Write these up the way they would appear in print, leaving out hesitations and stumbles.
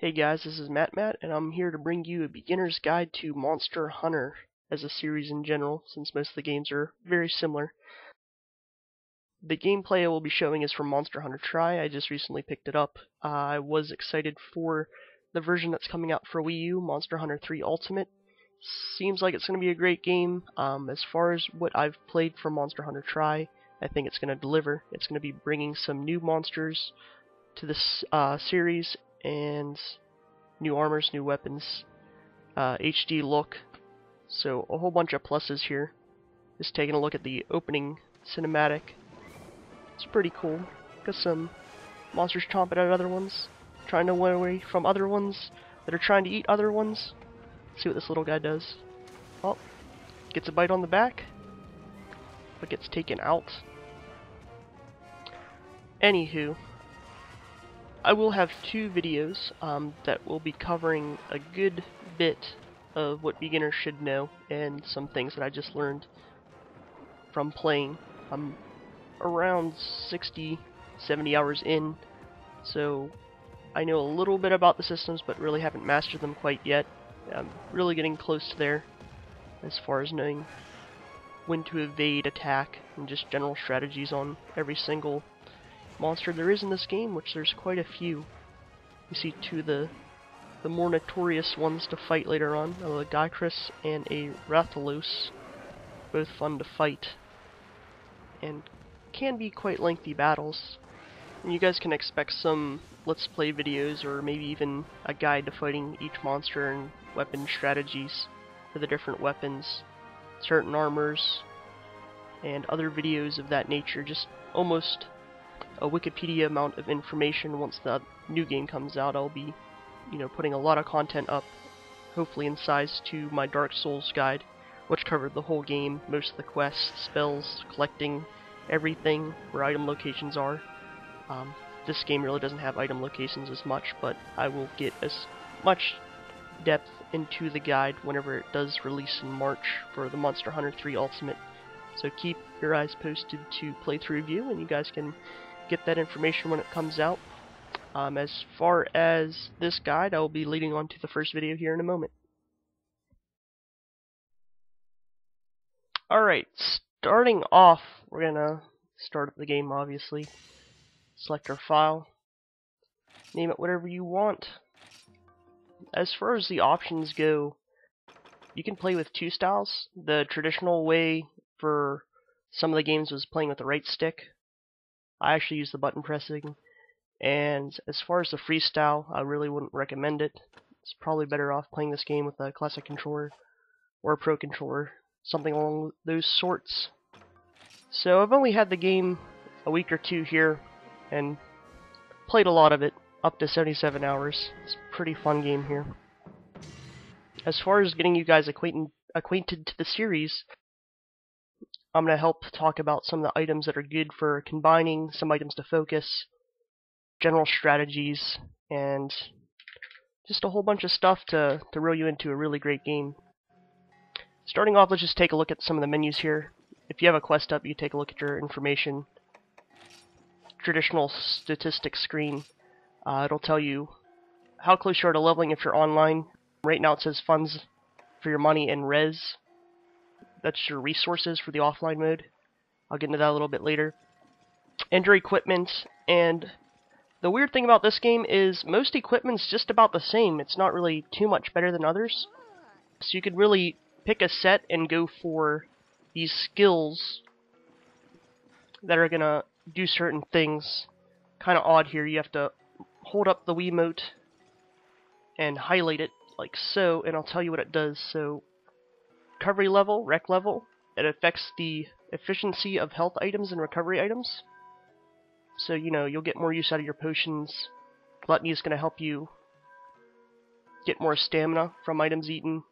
Hey guys, this is Matt, and I'm here to bring you a beginner's guide to Monster Hunter as a series in general, since most of the games are very similar. The gameplay I will be showing is from Monster Hunter Tri. I just recently picked it up. I was excited for the version that's coming out for Wii U, Monster Hunter 3 Ultimate. Seems like it's going to be a great game. As far as what I've played from Monster Hunter Tri, I think it's going to deliver. It's going to be bringing some new monsters to this series, and new armors, new weapons, HD look, so a whole bunch of pluses here. Just taking a look at the opening cinematic. It's pretty cool. Got some monsters chomping at other ones, trying to run away from other ones that are trying to eat other ones. See what this little guy does. Oh, gets a bite on the back, but gets taken out. Anywho, I will have two videos that will be covering a good bit of what beginners should know and some things that I just learned from playing. I'm around 60-70 hours in, so I know a little bit about the systems but really haven't mastered them quite yet. I'm really getting close to there as far as knowing when to evade attack and just general strategies on every single monster there is in this game, which there's quite a few. You see two of the more notorious ones to fight later on, a Gycrus and a Rathalos, both fun to fight and can be quite lengthy battles. And you guys can expect some let's play videos or maybe even a guide to fighting each monster and weapon strategies for the different weapons, certain armors, and other videos of that nature. Just almost a Wikipedia amount of information. Once the new game comes out, I'll be, putting a lot of content up, hopefully in size, to my Dark Souls guide, which covered the whole game, most of the quests, spells, collecting everything, where item locations are. This game really doesn't have item locations as much, but I will get as much depth into the guide whenever it does release in March for the Monster Hunter 3 Ultimate. So keep your eyes posted to PlayThruView, and you guys can get that information when it comes out. As far as this guide, I will be leading on to the first video here in a moment. Alright, starting off, we're gonna start up the game, obviously. Select our file, name it whatever you want. As far as the options go, you can play with two styles. The traditional way for some of the games was playing with the right stick. I actually use the button pressing, and as far as the freestyle, I really wouldn't recommend it. It's probably better off playing this game with a classic controller or a pro controller, something along those sorts. So I've only had the game a week or two here and played a lot of it, up to 77 hours. It's a pretty fun game here. As far as getting you guys acquainted to the series, I'm going to help talk about some of the items that are good for combining, some items to focus, general strategies, and just a whole bunch of stuff to reel you into a really great game. Starting off, let's just take a look at some of the menus here. If you have a quest up, you take a look at your information. Traditional statistics screen. It'll tell you how close you are to leveling if you're online. Right now it says funds for your money and res. That's your resources for the offline mode. I'll get into that a little bit later. And your equipment. And the weird thing about this game is most equipment's just about the same. It's not really too much better than others. So you could really pick a set and go for these skills that are gonna do certain things. Kind of odd here. You have to hold up the Wiimote and highlight it like so, and I'll tell you what it does. So, recovery level, rec level, it affects the efficiency of health items and recovery items. So, you'll get more use out of your potions. Gluttony is going to help you get more stamina from items eaten.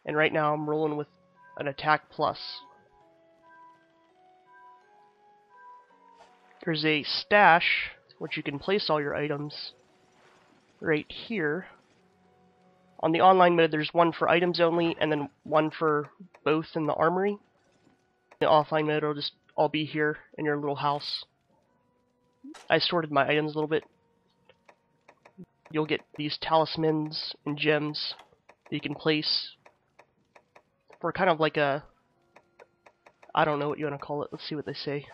And right now I'm rolling with an attack plus. There's a stash, which you can place all your items right here. On the online mode, there's one for items only, and then one for both in the armory. In the offline mode, it'll just all be here in your little house. I sorted my items a little bit. you'll get these talismans and gems that you can place for kind of like a, I don't know what you want to call it, let's see what they say,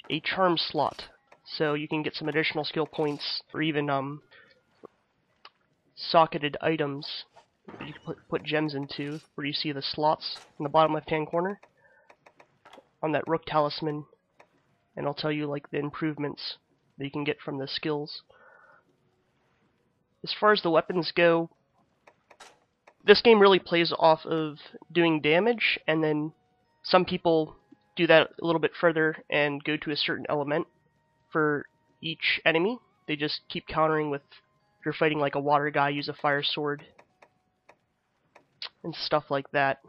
a charm slot. So you can get some additional skill points, or even socketed items that you can put gems into, where you see the slots in the bottom left hand corner on that rook talisman, and I'll tell you like the improvements that you can get from the skills. As far as the weapons go, this game really plays off of doing damage, and then some people do that a little bit further and go to a certain element for each enemy. They just keep countering with, if you're fighting like a water guy, use a fire sword and stuff like that.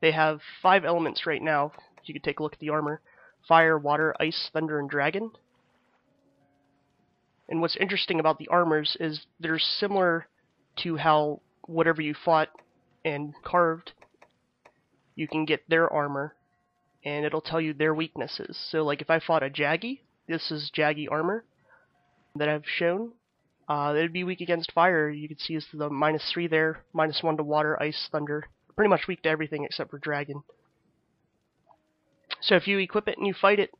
They have 5 elements right now. You can take a look at the armor: fire, water, ice, thunder, and dragon. And what's interesting about the armors is they're similar to how whatever you fought and carved, you can get their armor, and it'll tell you their weaknesses. So like if I fought a Jaggy, this is Jaggy armor that I've shown. It'd be weak against fire. You can see is the -3 there, -1 to water, ice, thunder. Pretty much weak to everything except for dragon. So if you equip it and you fight it,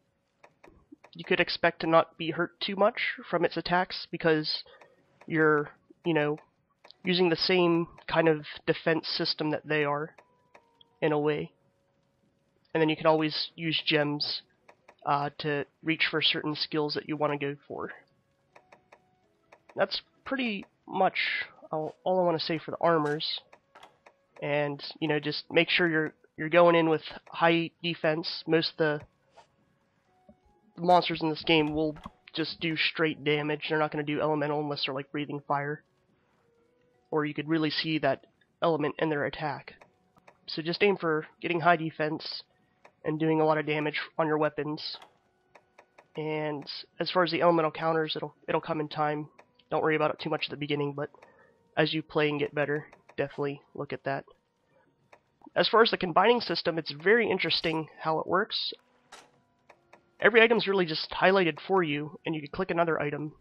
you could expect to not be hurt too much from its attacks, because you're, using the same kind of defense system that they are, in a way. And then you can always use gems to reach for certain skills that you want to go for. That's pretty much all I want to say for the armors. And just make sure you're going in with high defense. Most of the monsters in this game will just do straight damage. They're not going to do elemental unless they're like breathing fire, or you could really see that element in their attack. So just aim for getting high defense and doing a lot of damage on your weapons. And as far as the elemental counters, it'll come in time. Don't worry about it too much at the beginning, but as you play and get better, definitely look at that. As far as the combining system, it's very interesting how it works. Every item's really just highlighted for you, and you can click another item.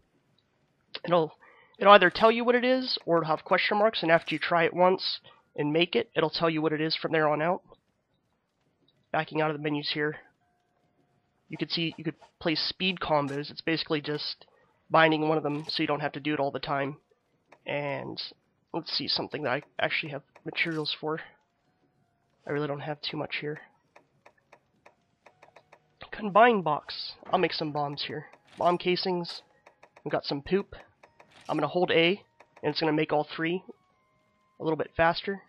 It'll either tell you what it is, or it'll have question marks, and after you try it once and make it, it'll tell you what it is from there on out. Backing out of the menus here, you could see you could play speed combos. It's basically just binding one of them so you don't have to do it all the time. And let's see, something that I actually have materials for. I really don't have too much here. Combine box. I'll make some bombs here. Bomb casings. We've got some poop. I'm going to hold A, and it's going to make all 3 a little bit faster.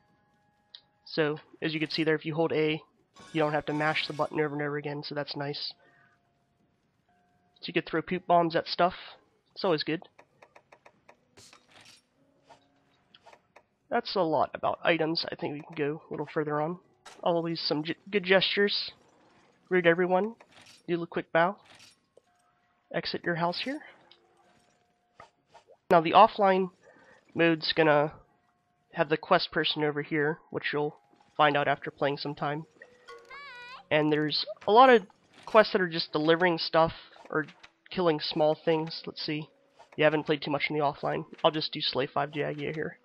So, as you can see there, if you hold A, you don't have to mash the button over and over again, so that's nice. So you could throw poop bombs at stuff. It's always good. That's a lot about items. I think we can go a little further on. Always some good gestures. Greet everyone. Do a quick bow. Exit your house here. Now the offline mode's gonna have the quest person over here, which you'll find out after playing some time. And there's a lot of quests that are just delivering stuff or killing small things. Let's see. You haven't played too much in the offline. I'll just do Slay 5 Jagia here.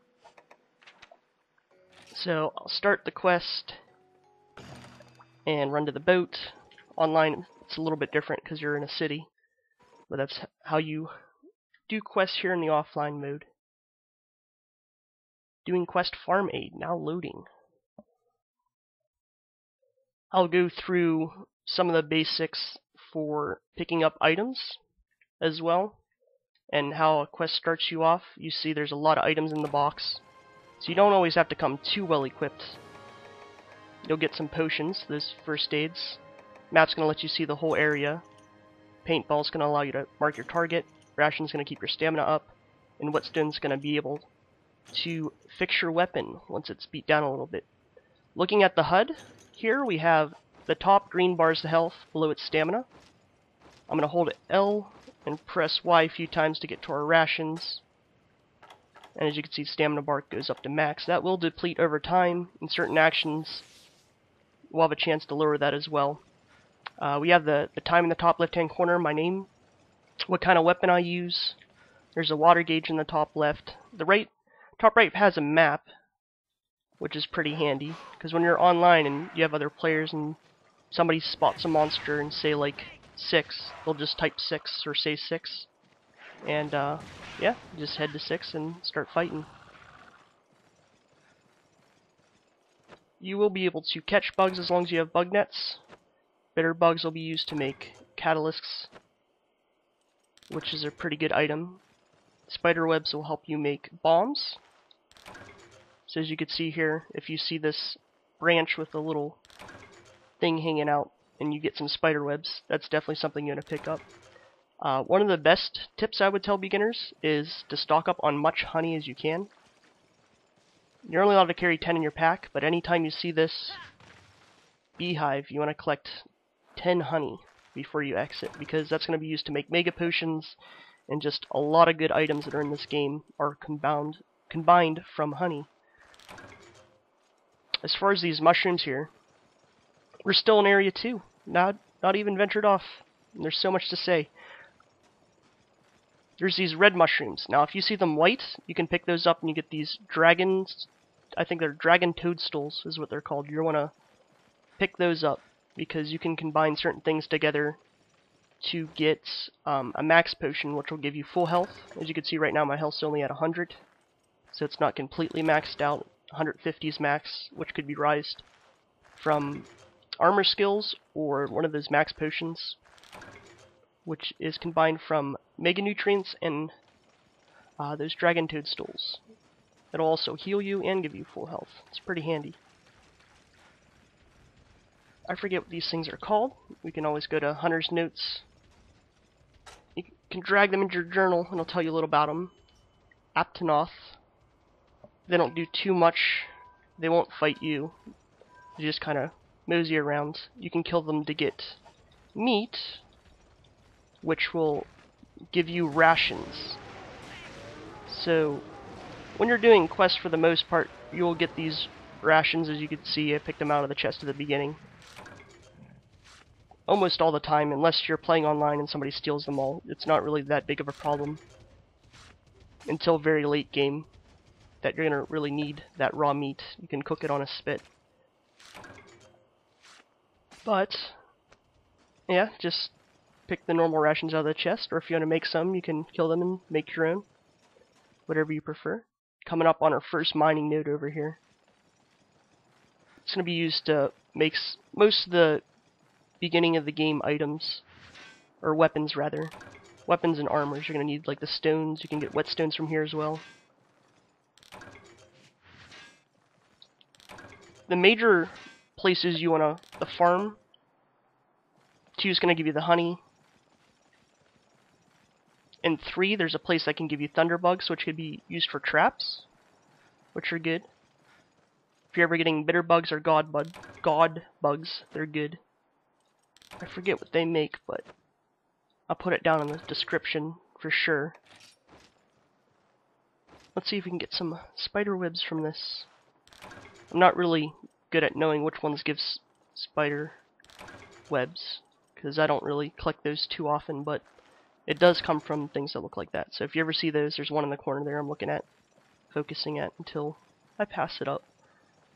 So I'll start the quest and run to the boat. Online it's a little bit different because you're in a city, but that's how you do quests here in the offline mode. Doing quest farm aid, now loading. I'll go through some of the basics for picking up items as well, and how a quest starts you off. You see there's a lot of items in the box, so you don't always have to come too well equipped. You'll get some potions, those first aids. Map's going to let you see the whole area. Paintball's going to allow you to mark your target. Ration's going to keep your stamina up. And Whetstone's going to be able to fix your weapon once it's beat down a little bit. Looking at the HUD, here we have the top green bar's the health, below its stamina. I'm going to hold L and press Y a few times to get to our rations. And as you can see, stamina bar goes up to max. That will deplete over time. In certain actions, we'll have a chance to lower that as well. We have the time in the top left-hand corner, my name, what kind of weapon I use, There's a water gauge in the top left. The top right has a map, which is pretty handy, because when you're online and you have other players and somebody spots a monster and say like 6, they'll just type 6 or say 6, and yeah, just head to 6 and start fighting. You will be able to catch bugs as long as you have bug nets. Bitter bugs will be used to make catalysts, which is a pretty good item. Spider webs will help you make bombs. So as you can see here, if you see this branch with a little thing hanging out and you get some spider webs, that's definitely something you're going to pick up. One of the best tips I would tell beginners is to stock up on much honey as you can. You're only allowed to carry 10 in your pack, but anytime you see this beehive, you want to collect 10 honey before you exit, because that's going to be used to make mega potions, and just a lot of good items that are in this game are combined from honey. As far as these mushrooms here, we're still in Area 2, not even ventured off. There's so much to say. There's these red mushrooms. Now if you see them white, you can pick those up and you get these dragons. I think they're dragon toadstools is what they're called. You want to pick those up because you can combine certain things together to get a max potion, which will give you full health. As you can see right now, my health's only at 100, so it's not completely maxed out. 150 is max, which could be raised from armor skills or one of those max potions, which is combined from mega nutrients and those dragon toadstools. It'll also heal you and give you full health. It's pretty handy. I forget what these things are called. We can always go to Hunter's Notes. You can drag them into your journal and I'll tell you a little about them. Aptonoth. They don't do too much. They won't fight you. They just kind of mosey around. You can kill them to get meat, which will give you rations. So when you're doing quests, for the most part, you will get these rations. As you can see, I picked them out of the chest at the beginning. Almost all the time, unless you're playing online and somebody steals them all. It's not really that big of a problem until very late game that you're going to really need that raw meat. You can cook it on a spit. But yeah, just pick the normal rations out of the chest, or if you want to make some, you can kill them and make your own. Whatever you prefer. Coming up on our first mining node over here. It's going to be used to make most of the beginning of the game items, or weapons rather. Weapons and armors. You're going to need like the stones. You can get whetstones from here as well. The major places you want to farm, 2 is going to give you the honey. In 3, there's a place that can give you thunderbugs, which could be used for traps, which are good. If you're ever getting bitter bugs or god bugs, they're good. I forget what they make, but I'll put it down in the description for sure. Let's see if we can get some spider webs from this. I'm not really good at knowing which ones give spider webs, because I don't really collect those too often, but it does come from things that look like that. So if you ever see those, there's one in the corner there I'm looking at, focusing at until I pass it up.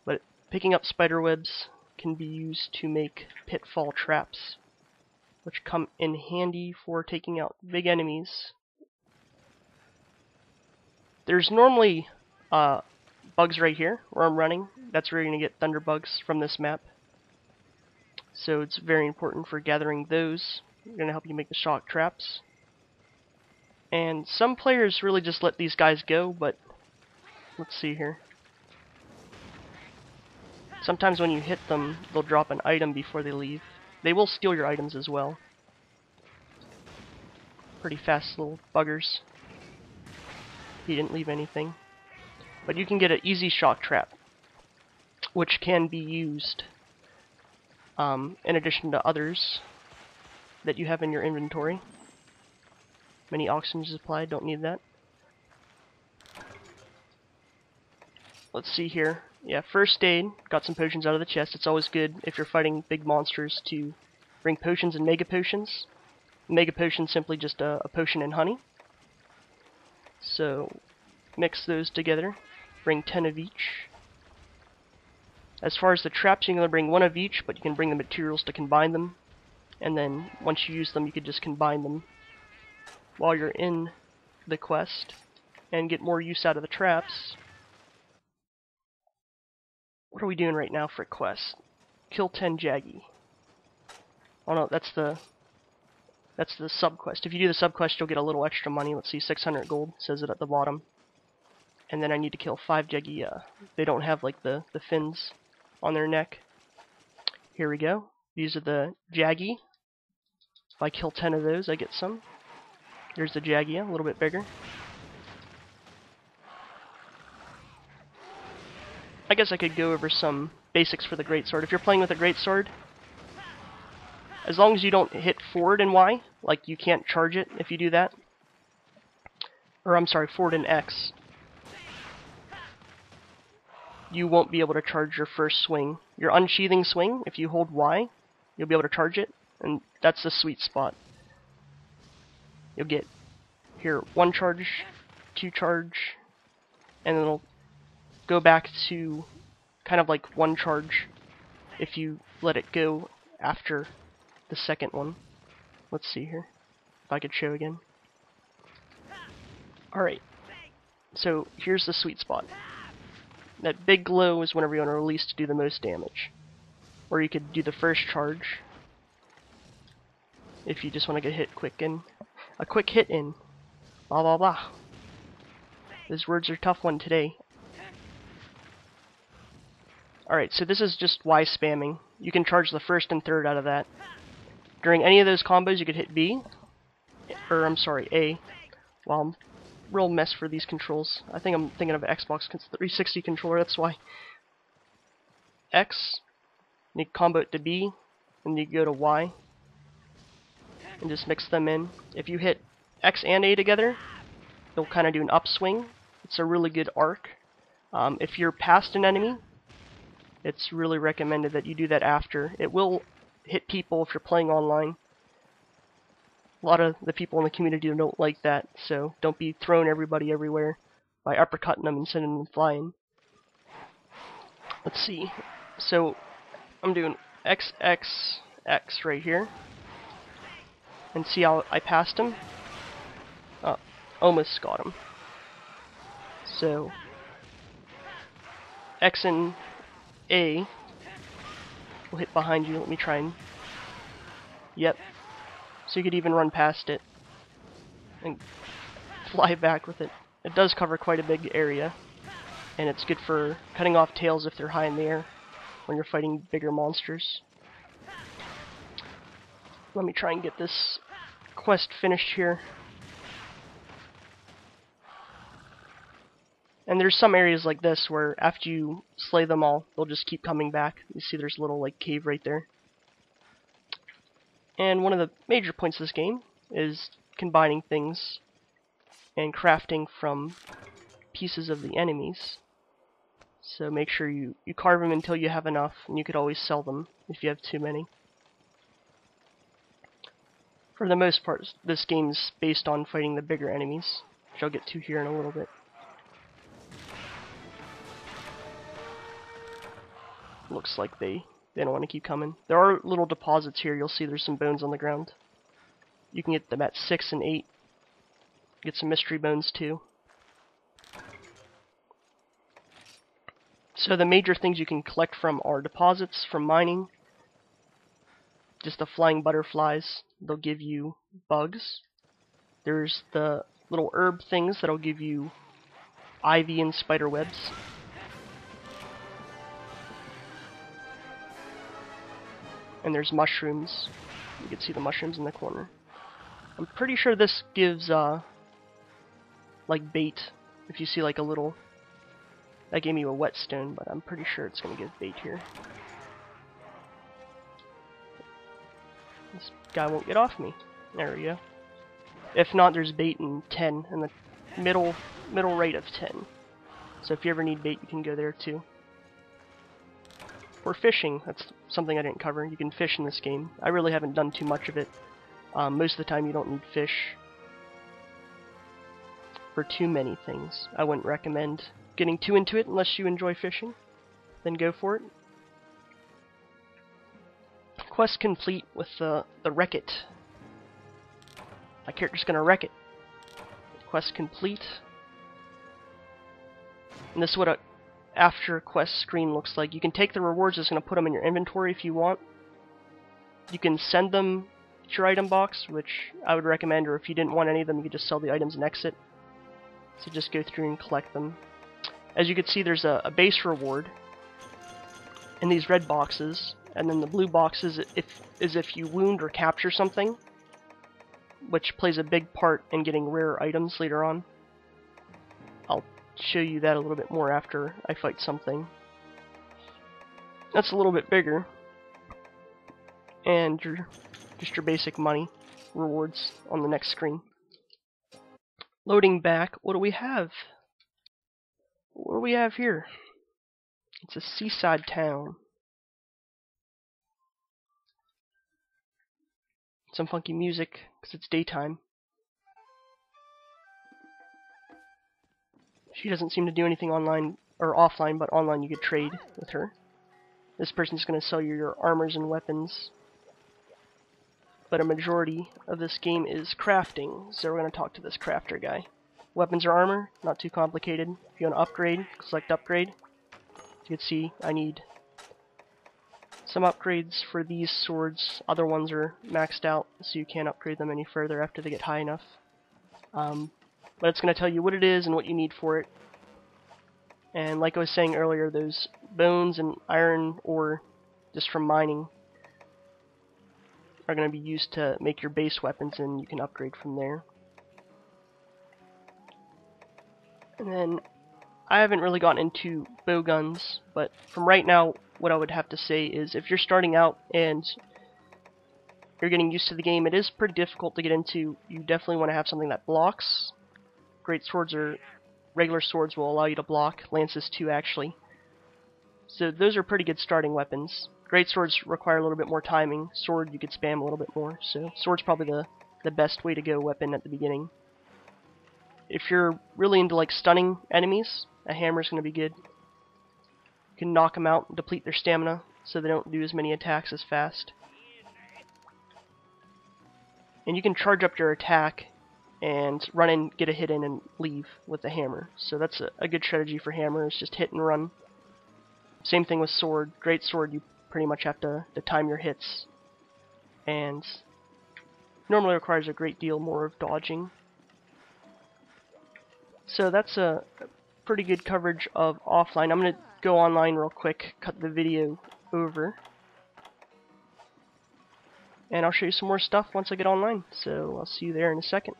But picking up spider webs can be used to make pitfall traps, which come in handy for taking out big enemies. There's normally bugs right here where I'm running. That's where you're going to get thunderbugs from this map. So it's very important for gathering those. They're going to help you make the shock traps. And some players really just let these guys go, but let's see here. Sometimes when you hit them, they'll drop an item before they leave. They will steal your items as well. Pretty fast little buggers. He didn't leave anything. But you can get an easy shock trap, which can be used in addition to others that you have in your inventory. Many oxygen supply, don't need that. Let's see here. Yeah, first aid, got some potions out of the chest. It's always good if you're fighting big monsters to bring potions and mega potions. Mega potion simply just a potion and honey. So mix those together. Bring 10 of each. As far as the traps, you can only bring 1 of each, but you can bring the materials to combine them. And then once you use them, you can just combine them while you're in the quest and get more use out of the traps. What are we doing right now for a quest? Kill 10 Jaggy. Oh no, that's the sub-quest. If you do the sub-quest, you'll get a little extra money. Let's see, 600 gold, says it at the bottom. And then I need to kill 5 Jaggy. They don't have like the fins on their neck. Here we go. These are the Jaggy. If I kill 10 of those, I get some. Here's the Jaggy, a little bit bigger. I guess I could go over some basics for the Greatsword. If you're playing with a Greatsword, as long as you don't hit forward and Y, like you can't charge it if you do that. Or I'm sorry, forward and X. You won't be able to charge your first swing. Your unsheathing swing, if you hold Y, you'll be able to charge it, and that's the sweet spot. You'll get here 1 charge, 2 charge, and then it'll go back to kind of like 1 charge if you let it go after the second one. Let's see here, if I could show again. Alright, so here's the sweet spot. That big glow is whenever you want to release to do the most damage. Or you could do the first charge if you just want to get hit quick in. A quick hit in. Blah blah blah. Those words are a tough one today. Alright, so this is just Y spamming. You can charge the first and third out of that. During any of those combos you could hit B. Or I'm sorry, A. Well, I'm real mess for these controls. I think I'm thinking of an Xbox 360 controller, that's why. X, and you combo it to B, and you go to Y, and just mix them in. If you hit X and A together, you'll kind of do an upswing. It's a really good arc. If you're past an enemy, it's really recommended that you do that after. It will hit people if you're playing online. A lot of the people in the community don't like that, so don't be throwing everybody everywhere by uppercutting them and sending them flying. Let's see. So I'm doing X, X, X right here. And see how I passed him? Oh, almost got him. So X and A will hit behind you. Let me try and... Yep. So you could even run past it and fly back with it. It does cover quite a big area, and it's good for cutting off tails if they're high in the air when you're fighting bigger monsters. Let me try and get this quest finished here. And there's some areas like this where after you slay them all, they'll just keep coming back. You see there's a little like cave right there. And one of the major points of this game is combining things and crafting from pieces of the enemies. So make sure you carve them until you have enough, and you could always sell them if you have too many. For the most part, this game's based on fighting the bigger enemies, which I'll get to here in a little bit. Looks like they don't want to keep coming. There are little deposits here. You'll see there's some bones on the ground. You can get them at 6 and 8. Get some mystery bones too. So the major things you can collect from are deposits from mining. Just the flying butterflies. They'll give you bugs. There's the little herb things that'll give you ivy and spider webs. And there's mushrooms. You can see the mushrooms in the corner. I'm pretty sure this gives like bait. If you see like a little, that gave me a whetstone, but I'm pretty sure it's gonna give bait here. This guy won't get off me. There we go. If not, there's bait in 10 in the middle right of 10. So if you ever need bait, you can go there too. For fishing, that's something I didn't cover. You can fish in this game. I really haven't done too much of it. Most of the time you don't need fish. for too many things. I wouldn't recommend getting too into it unless you enjoy fishing. Then go for it. Quest complete with the wreck-it. My character's gonna wreck it. Quest complete. And this is what a after quest screen looks like. You can take the rewards, it's gonna put them in your inventory if you want. You can send them to your item box, which I would recommend, or if you didn't want any of them, you could just sell the items and exit. So just go through and collect them. As you can see, there's a base reward in these red boxes, and then the blue boxes is if you wound or capture something, which plays a big part in getting rare items later on. I'll show you that a little bit more after I fight something. That's a little bit bigger. And just your basic money rewards on the next screen. Loading back, what do we have? What do we have here? It's a seaside town. Some funky music, because it's daytime. She doesn't seem to do anything online or offline, but online you could trade with her. This person's going to sell you your armors and weapons. But a majority of this game is crafting, so we're going to talk to this crafter guy. Weapons or armor, not too complicated. If you want to upgrade, select upgrade. As you can see, I need some upgrades for these swords. Other ones are maxed out, so you can't upgrade them any further after they get high enough. But it's going to tell you what it is and what you need for it. And like I was saying earlier, those bones and iron ore, just from mining, are going to be used to make your base weapons, and you can upgrade from there. And then, I haven't really gotten into bow guns, but from right now, what I would have to say is if you're starting out and you're getting used to the game, it is pretty difficult to get into. You definitely want to have something that blocks. Greatswords or regular swords will allow you to block, lances too actually. So those are pretty good starting weapons. Greatswords require a little bit more timing. Sword you could spam a little bit more, so sword's probably the best way to go weapon at the beginning. If you're really into like stunning enemies, a hammer's going to be good. You can knock them out and deplete their stamina so they don't do as many attacks as fast. And you can charge up your attack and run in, get a hit in, and leave with the hammer. So that's a good strategy for hammers, just hit and run. Same thing with sword. Greatsword, you pretty much have to time your hits. And normally requires a great deal more of dodging. So that's a pretty good coverage of offline. I'm going to go online real quick, cut the video over. And I'll show you some more stuff once I get online. So I'll see you there in a second.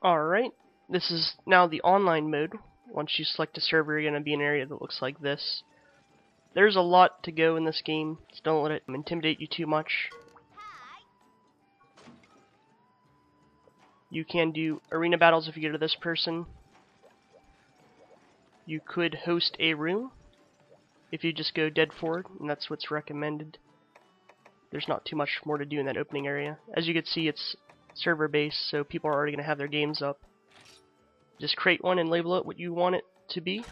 Alright, this is now the online mode. Once you select a server, you're going to be in an area that looks like this. There's a lot to go in this game, so don't let it intimidate you too much. You can do arena battles if you go to this person. You could host a room if you just go dead forward, and that's what's recommended. There's not too much more to do in that opening area. As you can see, it's server based, so people are already going to have their games up. Just create one and label it what you want it to be.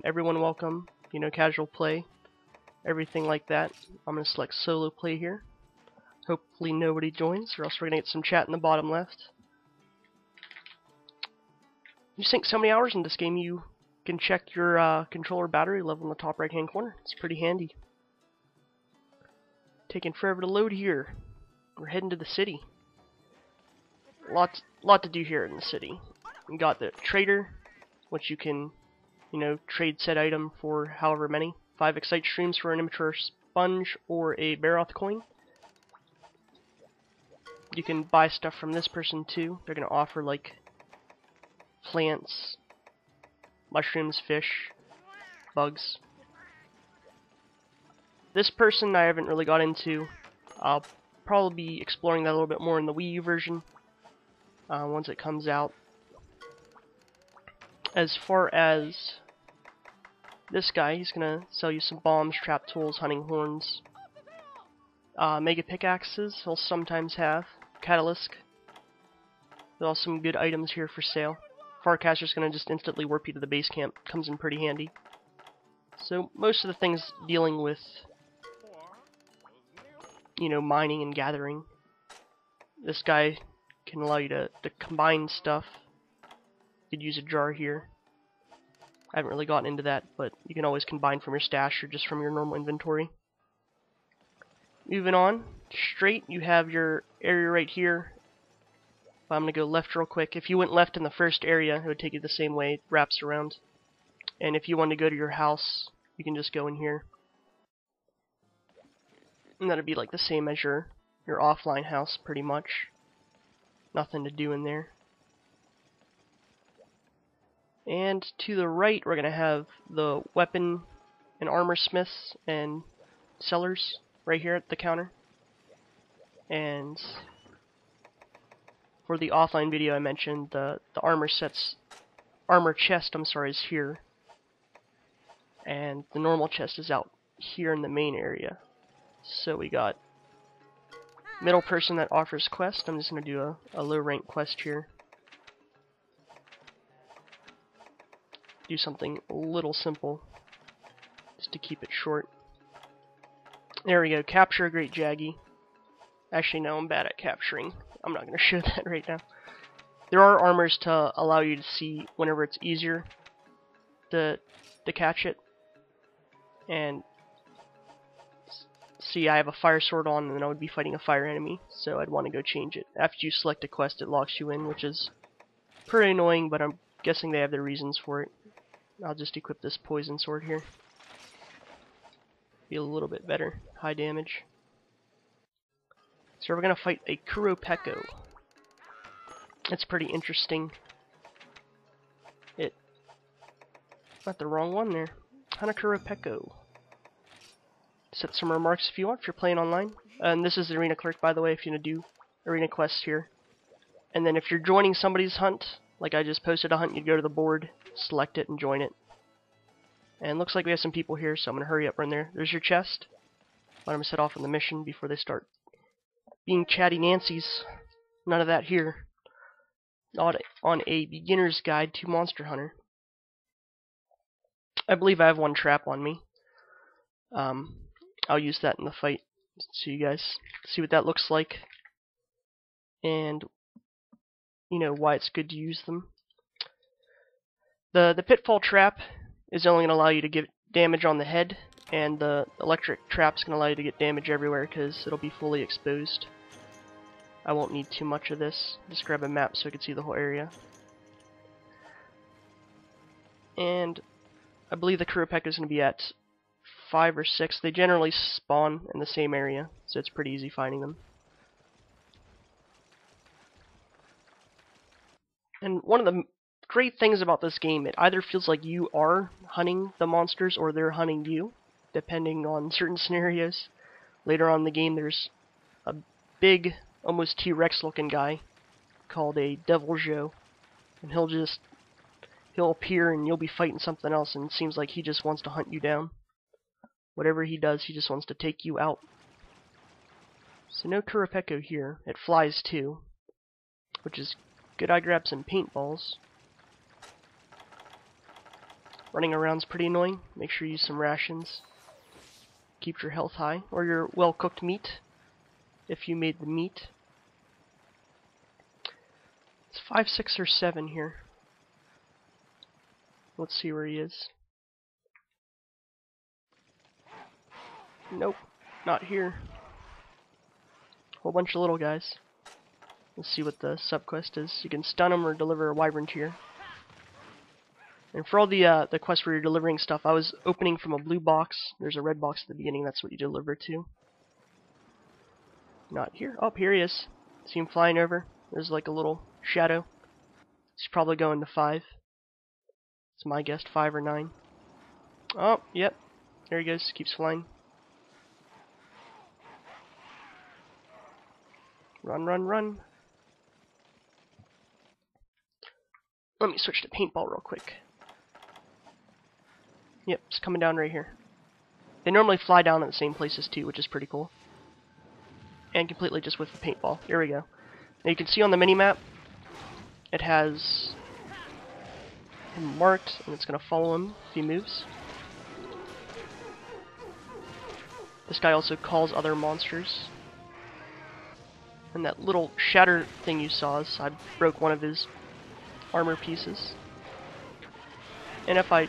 Everyone welcome, you know, casual play, everything like that. I'm going to select solo play here. Hopefully nobody joins, or else we're going to get some chat in the bottom left. You sink so many hours in this game, you can check your controller battery level in the top right hand corner. It's pretty handy. Taking forever to load here. We're heading to the city. Lot to do here in the city. You got the trader, which you can, you know, trade said item for however many. 5 excite streams for an immature sponge or a Baroth coin. You can buy stuff from this person too. They're gonna offer like plants, mushrooms, fish, bugs. This person I haven't really got into. I'll probably be exploring that a little bit more in the Wii U version once it comes out. As far as this guy, he's gonna sell you some bombs, trap tools, hunting horns, mega pickaxes. He'll sometimes have catalyst. There's also some good items here for sale. Farcaster's gonna just instantly warp you to the base camp. Comes in pretty handy. So most of the things dealing with, you know, mining and gathering, this guy can allow you to combine stuff. You could use a jar here. I haven't really gotten into that, but you can always combine from your stash or just from your normal inventory. Moving on, straight, you have your area right here. I'm going to go left real quick. If you went left in the first area, it would take you the same way. It wraps around. And if you want to go to your house, you can just go in here. And that'd be like the same as your offline house, pretty much. Nothing to do in there. And to the right, we're going to have the weapon and armor smiths and sellers right here at the counter. And for the offline video I mentioned, the armor chest, is here. And the normal chest is out here in the main area. So we got middle person that offers quest. I'm just going to do a low rank quest here. Do something a little simple, just to keep it short. There we go, capture a great Jaggy. Actually, no, I'm bad at capturing. I'm not going to show that right now. There are armors to allow you to see whenever it's easier to catch it. And see, I have a fire sword on, and then I would be fighting a fire enemy, so I'd want to go change it. After you select a quest, it locks you in, which is pretty annoying, but I'm guessing they have their reasons for it. I'll just equip this poison sword here. Be a little bit better. High damage. So we're going to fight a Qurupeco. It's pretty interesting. Got the wrong one there. Hunt a Qurupeco. Set some remarks if you want, if you're playing online. And this is the arena clerk, by the way, if you want to do arena quests here. And then if you're joining somebody's hunt, like I just posted a hunt, you'd go to the board, select it, and join it. And looks like we have some people here, so I'm going to hurry up right there. There's your chest. Let them set off on the mission before they start being chatty Nancy's. None of that here. Not on a beginner's guide to Monster Hunter. I believe I have one trap on me. I'll use that in the fight so you guys see what that looks like. And you know why it's good to use them. The pitfall trap is only going to allow you to get damage on the head, and the electric trap is going to allow you to get damage everywhere because it'll be fully exposed. I won't need too much of this. Just grab a map so I can see the whole area. And I believe the Qurupeco is going to be at 5 or 6. They generally spawn in the same area, so it's pretty easy finding them. And one of the great things about this game, it either feels like you are hunting the monsters or they're hunting you, depending on certain scenarios. Later on in the game, there's a big, almost T-Rex looking guy called a Devil Joe, and he'll appear and you'll be fighting something else, and it seems like he just wants to hunt you down. Whatever he does, he just wants to take you out. So no Qurupeco here. It flies too, which is good. I grabbed some paintballs. Running around's pretty annoying. Make sure you use some rations. Keep your health high, or your well-cooked meat, if you made the meat. It's 5, 6, or 7 here. Let's see where he is. Nope, not here. Whole bunch of little guys. Let's see what the subquest is. You can stun them or deliver a wyvern tier. And for all the quests where you're delivering stuff, I was opening from a blue box. There's a red box at the beginning. That's what you deliver to. Not here. Oh, here he is. See him flying over. There's like a little shadow. He's probably going to 5. It's my guess, 5 or 9. Oh, yep. There he goes. Keeps flying. Run, run, run. Let me switch to paintball real quick. Yep, it's coming down right here. They normally fly down at the same places too, which is pretty cool. And completely just with the paintball. Here we go. Now you can see on the mini-map, it has him marked, and it's going to follow him if he moves. This guy also calls other monsters. And that little shatter thing you saw is I broke one of his armor pieces. And if I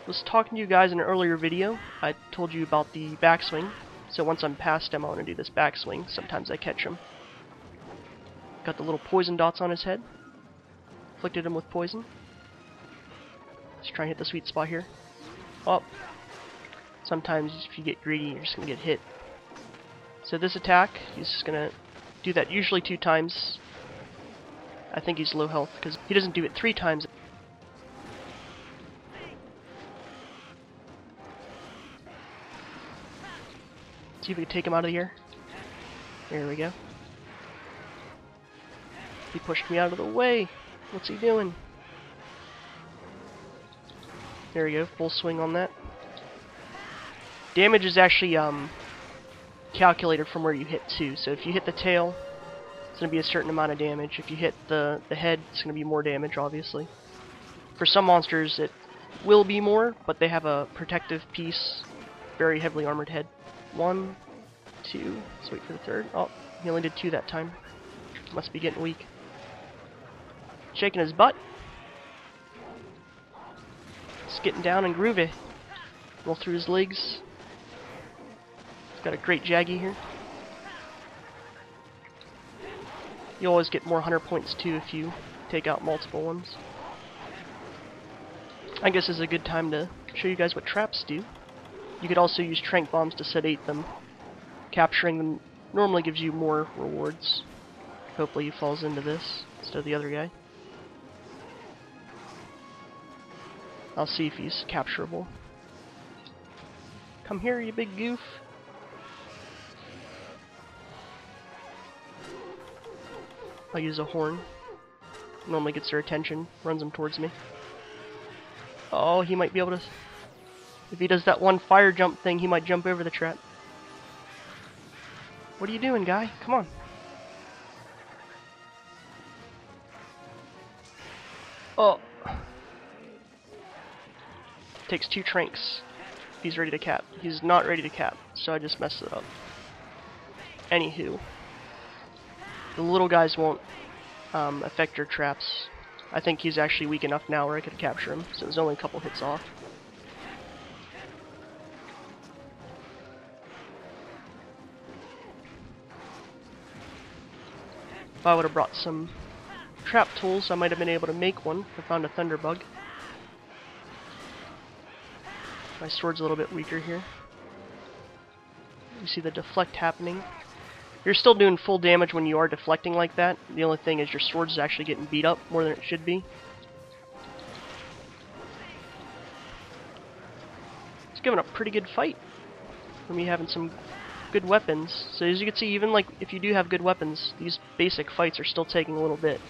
was talking to you guys in an earlier video, I told you about the backswing. So once I'm past him, I want to do this backswing. Sometimes I catch him. Got the little poison dots on his head. Afflicted him with poison. Let's try and hit the sweet spot here. Oh. Sometimes if you get greedy, you're just going to get hit. So this attack, he's just going to do that usually 2 times. I think he's low health because he doesn't do it 3 times. See if we can take him out of the air. There we go. He pushed me out of the way. What's he doing? There we go. Full swing on that. Damage is actually calculated from where you hit too. So if you hit the tail, it's going to be a certain amount of damage. If you hit the head, it's going to be more damage, obviously. For some monsters, it will be more, but they have a protective piece. Very heavily armored head. 1, 2. Let's wait for the third. Oh, he only did 2 that time. Must be getting weak. Shaking his butt. Just getting down and groovy. Roll through his legs. Got a great Jaggy here. You always get more hunter points too if you take out multiple ones. I guess this is a good time to show you guys what traps do. You could also use trank bombs to sedate them. Capturing them normally gives you more rewards. Hopefully he falls into this instead of the other guy. I'll see if he's capturable. Come here, you big goof. I'll use a horn. Normally gets their attention, runs them towards me. Oh, he might be able to... If he does that one fire jump thing, he might jump over the trap. What are you doing, guy? Come on. Oh. Takes 2 tranks. He's ready to cap. He's not ready to cap, so I just messed it up. Anywho. The little guys won't affect your traps. I think he's actually weak enough now where I could capture him, so there's only a couple hits off. If I would have brought some trap tools, I might have been able to make one. I found a thunderbug. My sword's a little bit weaker here. You see the deflect happening. You're still doing full damage when you are deflecting like that. The only thing is your sword's actually getting beat up more than it should be. It's giving a pretty good fight for me having some good weapons. So as you can see, even like if you do have good weapons, these basic fights are still taking a little bit.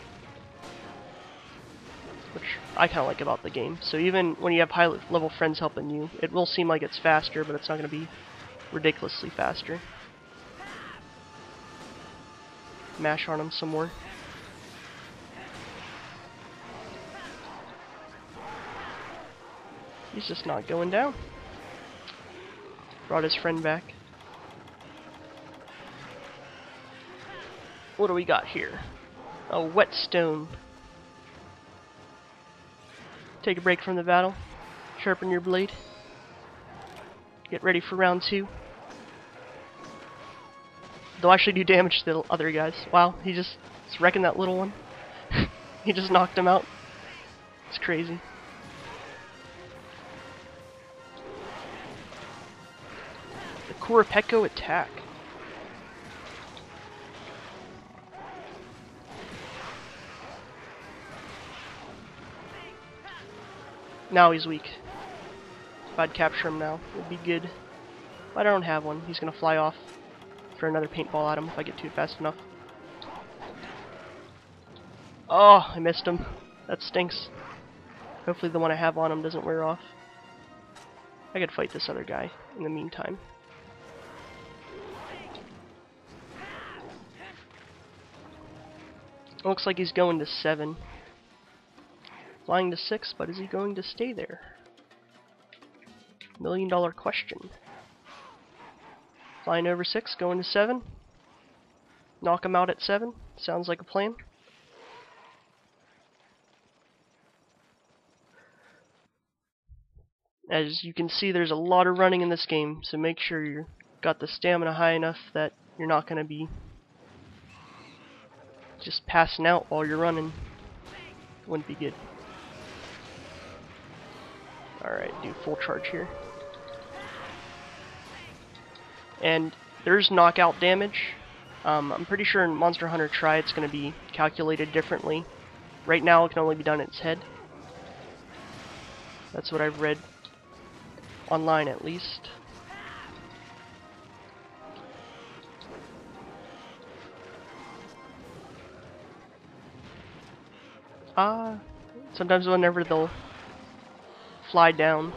Which I kind of like about the game. So even when you have high level friends helping you, it will seem like it's faster, but it's not going to be ridiculously faster. Mash on him some more. He's just not going down. Brought his friend back. What do we got here? A whetstone. Take a break from the battle. Sharpen your blade. Get ready for round 2. They'll actually do damage to the other guys. Wow, he's wrecking that little one. He just knocked him out. It's crazy. The Qurupeco attack. Now he's weak. If I'd capture him now, it would be good. But I don't have one. He's gonna fly off for another paintball at him if I get too fast enough. Oh, I missed him. That stinks. Hopefully the one I have on him doesn't wear off. I could fight this other guy in the meantime. Looks like he's going to 7. Flying to 6, but is he going to stay there? $1 million question. Flying over 6, going to 7. Knock him out at 7. Sounds like a plan. As you can see, there's a lot of running in this game, so make sure you've got the stamina high enough that you're not going to be just passing out while you're running. Wouldn't be good. Alright, do full charge here. And there's knockout damage. I'm pretty sure in Monster Hunter Tri it's going to be calculated differently. Right now it can only be done in its head. That's what I've read. Online at least. Sometimes whenever they'll fly down,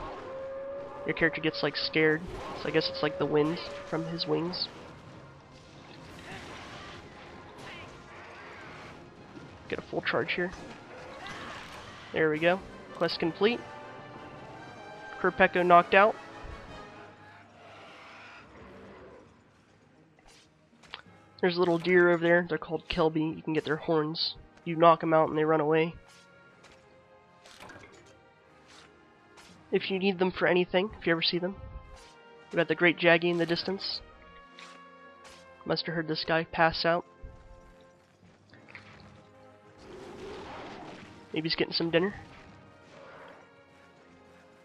your character gets like scared. So I guess it's like the wind from his wings. Get a full charge here. There we go. Quest complete. Qurupeco knocked out. There's a little deer over there. They're called Kelby. You can get their horns. You knock them out and they run away. If you need them for anything, if you ever see them. We got the Great Jaggy in the distance. Must have heard this guy pass out. Maybe he's getting some dinner.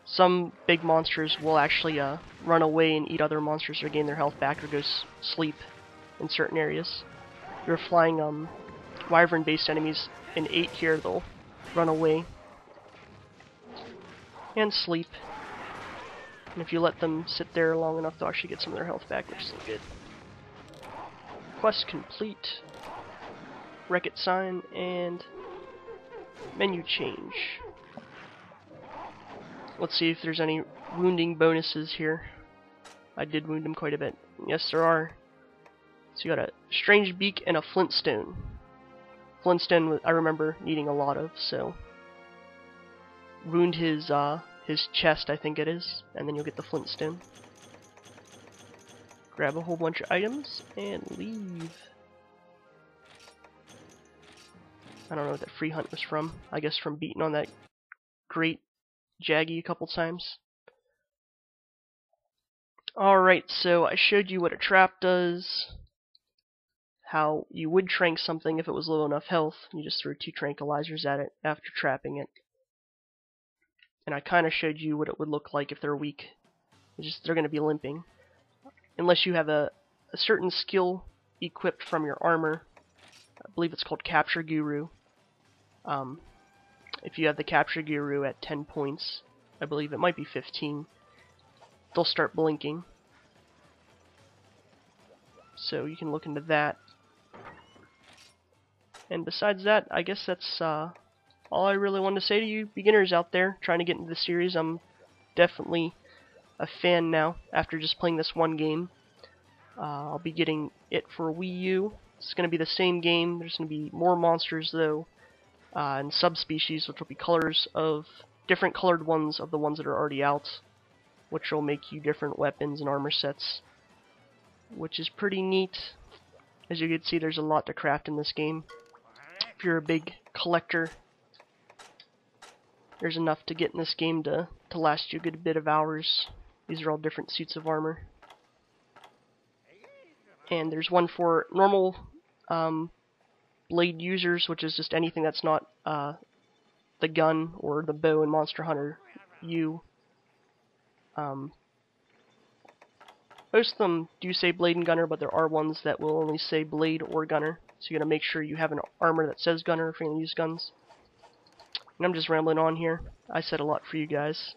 Some big monsters will actually run away and eat other monsters or gain their health back or go sleep in certain areas. If you're flying wyvern-based enemies in 8 here, they'll run away and sleep. And if you let them sit there long enough, they'll actually get some of their health back, which is good. Quest complete. Wreck-It sign and menu change. Let's see if there's any wounding bonuses here. I did wound him quite a bit. Yes, there are. So you got a strange beak and a flintstone. Flintstone I remember needing a lot of, so wound his chest, I think it is, and then you'll get the flintstone. Grab a whole bunch of items and leave. I don't know what that free hunt was from. I guess from beating on that great Jaggy a couple times. Alright, so I showed you what a trap does, how you would trank something if it was low enough health. You just threw 2 tranquilizers at it after trapping it. And I kind of showed you what it would look like if they're weak. They're going to be limping. Unless you have a certain skill equipped from your armor. I believe it's called Capture Guru. If you have the Capture Guru at 10 points, I believe it might be 15, they'll start blinking. So you can look into that. And besides that, I guess that's all I really wanted to say to you beginners out there trying to get into the series. I'm definitely a fan now after just playing this one game. I'll be getting it for Wii U. It's going to be the same game. There's going to be more monsters though, and subspecies, which will be colors of different colored ones of the ones that are already out, which will make you different weapons and armor sets, which is pretty neat. As you can see, there's a lot to craft in this game. If you're a big collector, there's enough to get in this game to last you a good bit of hours. These are all different suits of armor. And there's one for normal blade users, which is just anything that's not the gun or the bow in Monster Hunter U. Most of them do say blade and gunner, but there are ones that will only say blade or gunner. So you gotta make sure you have an armor that says gunner if you're gonna use guns. And I'm just rambling on here. I said a lot for you guys.